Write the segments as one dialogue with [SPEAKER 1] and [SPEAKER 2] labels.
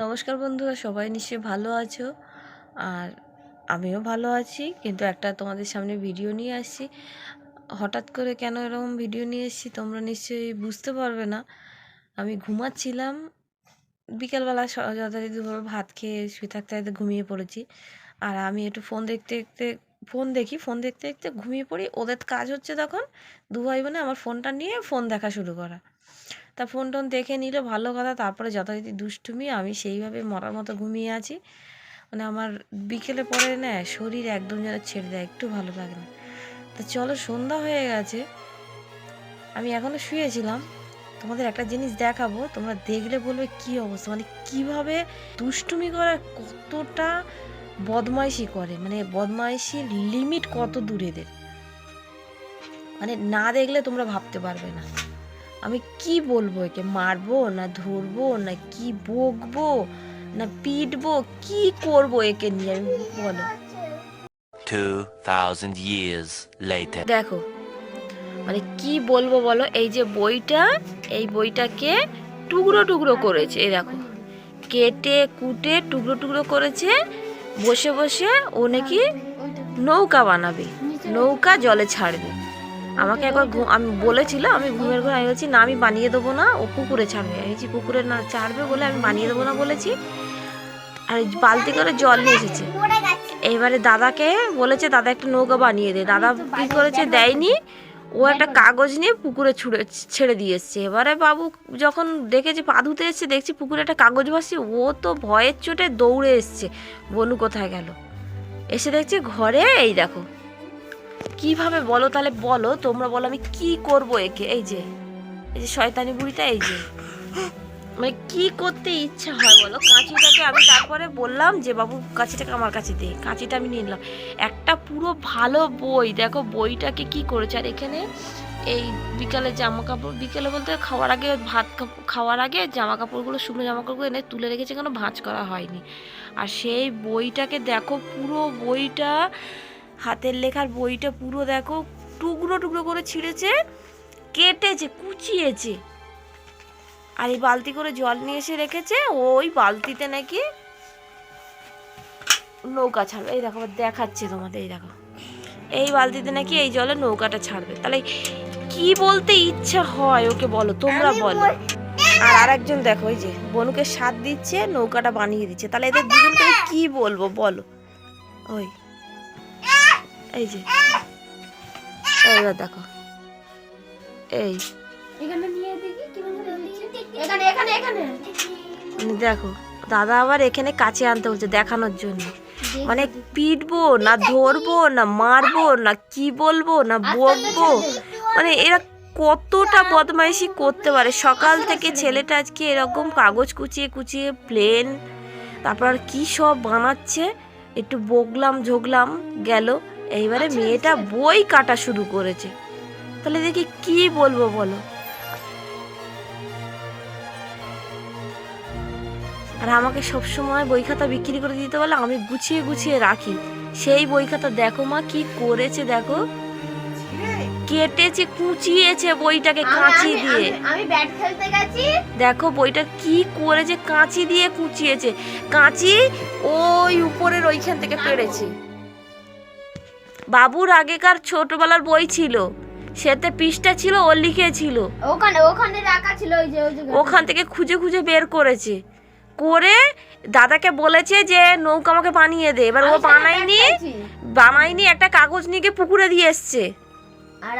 [SPEAKER 1] নমস্কার বন্ধুরা, সবাই নিশ্চয়ই ভালো আছো। আর আমিও ভালো আছি, কিন্তু একটা তোমাদের সামনে ভিডিও নিয়ে আসছি। হঠাৎ করে কেন এরকম ভিডিও নিয়ে এসেছি তোমরা নিশ্চয়ই বুঝতে পারবে না। আমি ঘুমাচ্ছিলাম বিকেলবেলা, যথারীতি ধরো ভাত খেয়ে শুয়ে থাকতে থাকতে ঘুমিয়ে পড়েছি। আর আমি একটু ফোন দেখতে দেখতে ফোন দেখতে দেখতে ঘুমিয়ে পড়ি। ওদের কাজ হচ্ছে তখন দু ভাই বোনে আমার ফোনটা নিয়ে ফোন দেখা শুরু করা। তা ফোন টোন দেখে নিল, ভালো কথা। তারপরে যথারীতি দুষ্টুমি, আমি সেইভাবে মরার মতো ঘুমিয়ে আছি। মানে আমার বিকেলে পরে না শরীর একদম যেন ছেড়ে দেয়, একটু ভালো লাগে না। তা চলো, সন্ধ্যা হয়ে গেছে, আমি এখনও শুয়েছিলাম। তোমাদের একটা জিনিস দেখাবো, তোমরা দেখলে বলবে কি অবস্থা, মানে কিভাবে দুষ্টুমি করে, কতটা বদমাইশি করে, মানে বদমাইশির লিমিট কত দূর এদের, মানে না দেখলে তোমরা ভাবতে পারবে না। আমি কি বলবো, একে মারবো না ধরবো না কি বকবো না পিটবো, কি করব একে নিয়ে, আমি বলো।
[SPEAKER 2] 2000 years later.
[SPEAKER 1] দেখো, মানে কি বলবো বলো, এই যে বইটা, এই বইটাকে টুকরো টুকরো করেছে, এই দেখো কেটে কুটে টুকরো টুকরো করেছে। বসে বসে ও নাকি নৌকা বানাবে, নৌকা জলে ছাড়বে। আমাকে একবার আমি বলেছিল, আমি ঘুমের ঘরে আমি বলছি না, আমি বানিয়ে দেবো না, ও পুকুরে ছাড়বে। আমি বলছি পুকুরে না ছাড়বে বলে আমি বানিয়ে দেবো না বলেছি। আর বালতি করে জল নিয়ে এসেছে। এবারে দাদাকে বলেছে দাদা একটা নৌকা বানিয়ে দে, দাদা কি করেছে, দেয়নি। ও একটা কাগজ নিয়ে পুকুরে ছেড়ে দিয়ে এসছে। এবারে বাবু যখন দেখেছে পা ধুতে এসছে, দেখছি পুকুরে একটা কাগজ ভাসছে, ও তো ভয়ের চোটে দৌড়ে এসছে, বনু কোথায় গেল। এসে দেখছে ঘরে, এই দেখো কিভাবে, বলো তাহলে, বলো তোমরা, বলো আমি কি করব একে। এই যে শয়তানি বুড়িটা, এই যে মানে কি করতে ইচ্ছা হয় বলো। কাঁচিটাকে আমি তারপরে বললাম যে বাবু কাঁচিটাকে আমার কাছে দে, কাঁচিটা আমি নিয়ে নিলাম। একটা পুরো ভালো বই, দেখো বইটাকে কি করেছে। আর এখানে এই বিকালে জামা কাপড়, বিকেলে বলতে খাওয়ার আগে, ভাত খাওয়ার আগে জামা কাপড়গুলো, শুকনো জামা কাপড়গুলো এনে তুলে রেখেছে, কোনো ভাঁজ করা হয়নি। আর সেই বইটাকে দেখো, পুরো বইটা, হাতের লেখার বইটা পুরো দেখো টুকরো টুকরো করে ছিঁড়েছে, কেটেছে, কুচিয়েছে। আর এই বালতি করে জল নিয়ে এসে রেখেছে, ওই বালতিতে নাকি নৌকা ছাড়বে। এই দেখো দেখাচ্ছে তোমাদের, এই দেখো এই বালতিতে নাকি এই জলে নৌকাটা ছাড়বে। তাহলে কি বলতে ইচ্ছা হয় ওকে বলো, তোমরা বলো। আর আরেকজন দেখো, ওই যে বনুকে সাথ দিচ্ছে, নৌকাটা বানিয়ে দিচ্ছে। তাহলে এদের দুজনকে কি বলবো বলো। ওই এই যে এইবার দেখো, এই দেখো দাদা আবার এখানে কাছে আনতে বলছে দেখানোর জন্য। মানে পিটবো না ধরবো না মারবো না কি বলবো না বকবো, মানে এরা কতটা বদমাইশি করতে পারে। সকাল থেকে ছেলেটা আজকে এরকম কাগজ কুচিয়ে কুচিয়ে প্লেন, তারপর আর কি সব বানাচ্ছে, একটু বকলাম ঝোগলাম গেল। এইবারে মেয়েটা বই কাটা শুরু করেছে। তাহলে দেখি কি বলবো বলো। আর আমাকে সবসময় বই খাতা বিক্রি করে দিতে বলে, আমি গুছিয়ে গুছিয়ে রাখি। সেই বই খাতা দেখো মা কি করেছে, দেখো কেটেছে কুচিয়েছে বইটাকে কাঁচি দিয়ে।
[SPEAKER 3] আমি ব্যাট খেলতে গেছি,
[SPEAKER 1] দেখো বইটা কি করেছে, কাঁচি দিয়ে কুচিয়েছে। কাঁচি ওই উপরের ওইখান থেকে পেরেছে। বাবুর আগেকার ছোটবেলার বই ছিল, সেতে পৃষ্ঠা ছিল, ও লিখেছিল,
[SPEAKER 3] ওখানে রাখা ছিল, ওই যে
[SPEAKER 1] ওখান থেকে খুঁজে খুঁজে বের করেছে, করে দাদাকে বলেছে যে নৌকা আমাকে বানিয়ে দে। এবার ও বানায়নি, একটা কাগজ নিয়ে পুকুরে দিয়ে এসছে।
[SPEAKER 3] আর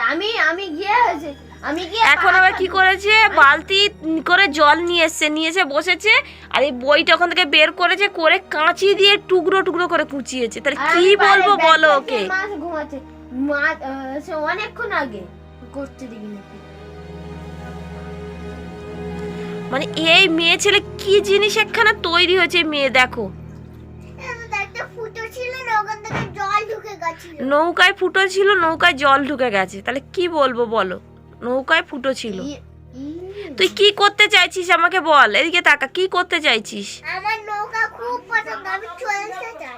[SPEAKER 3] আমি গিয়ে
[SPEAKER 1] এখন আবার কি করেছে, বালতি করে জল নিয়ে এসে বসেছে। আর এই বইটা ওখান থেকে বের করেছে, করে কাঁচি দিয়ে টুকরো টুকরো করে কুচিয়েছে। তাহলে কি বলবো বলো ওকে।
[SPEAKER 3] ঘুমাচ্ছে অনেকক্ষণ আগে করতে দেখি নাকি।
[SPEAKER 1] মানে এই মেয়ে ছেলে কি জিনিস একখানা তৈরি হয়েছে। মেয়ে দেখো, নৌকায় ফুটো ছিল, নৌকায় জল ঢুকে গেছে। তাহলে কি বলবো বলো, নৌকায় ফুটো ছিল। তুই কি করতে চাইছিস আমাকে বল, এদিকে তাকা, কি করতে চাইছিস।
[SPEAKER 3] আমার নৌকা খুব পছন্দ, আমি চলতে চাই।